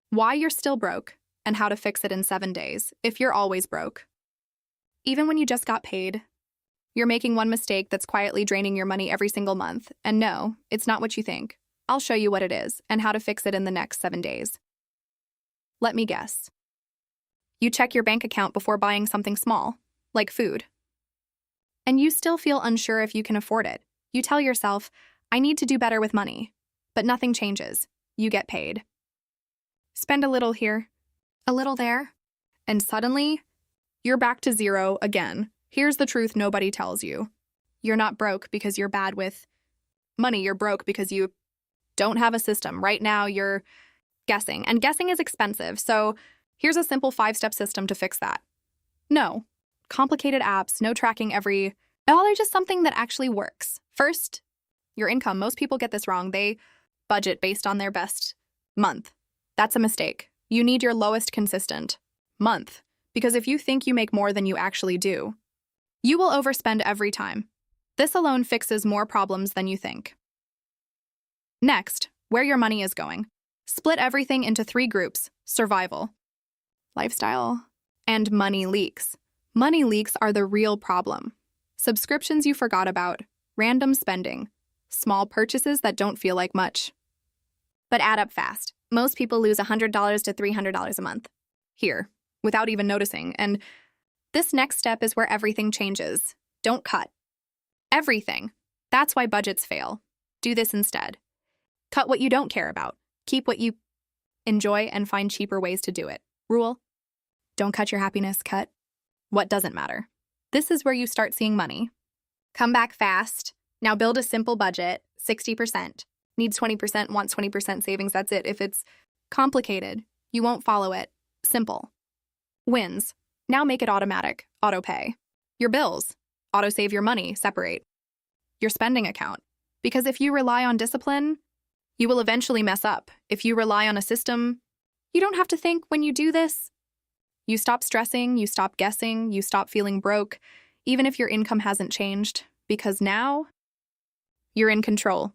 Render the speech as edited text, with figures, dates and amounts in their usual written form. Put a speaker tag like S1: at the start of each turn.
S1: why you're still broke, and how to fix it in 7 days if you're always broke. Even when you just got paid, you're making one mistake that's quietly draining your money every single month. And no, it's not what you think. I'll show you what it is and how to fix it in the next 7 days. Let me guess. You check your bank account before buying something small, like food. And you still feel unsure if you can afford it. You tell yourself, I need to do better with money. But nothing changes. You get paid. Spend a little here, a little there, and suddenly, you're back to zero again. Here's the truth nobody tells you. You're not broke because you're bad with money. You're broke because you don't have a system. Right now, you're guessing. And guessing is expensive, so here's a simple 5-step system to fix that. No complicated apps, no tracking they're just something that actually works. First, your income. Most people get this wrong. They budget based on their best month. That's a mistake. You need your lowest consistent month, because if you think you make more than you actually do, you will overspend every time. This alone fixes more problems than you think. Next, where your money is going. Split everything into 3 groups: survival, lifestyle, and money leaks. Money leaks are the real problem. Subscriptions you forgot about, random spending, small purchases that don't feel like much, but add up fast. Most people lose $100 to $300 a month here, without even noticing. And this next step is where everything changes. Don't cut everything. That's why budgets fail. Do this instead. Cut what you don't care about. Keep what you enjoy and find cheaper ways to do it. Rule: don't cut your happiness, cut what doesn't matter. This is where you start seeing money come back fast. Now build a simple budget. 60%. Needs 20%, wants 20% savings. That's it. If it's complicated, you won't follow it. Simple. Wins. Now make it automatic. Auto pay. Your bills. Auto save your money. Separate. Your spending account. Because if you rely on discipline, you will eventually mess up. If you rely on a system, you don't have to think when you do this. You stop stressing, you stop guessing, you stop feeling broke, even if your income hasn't changed, because now you're in control.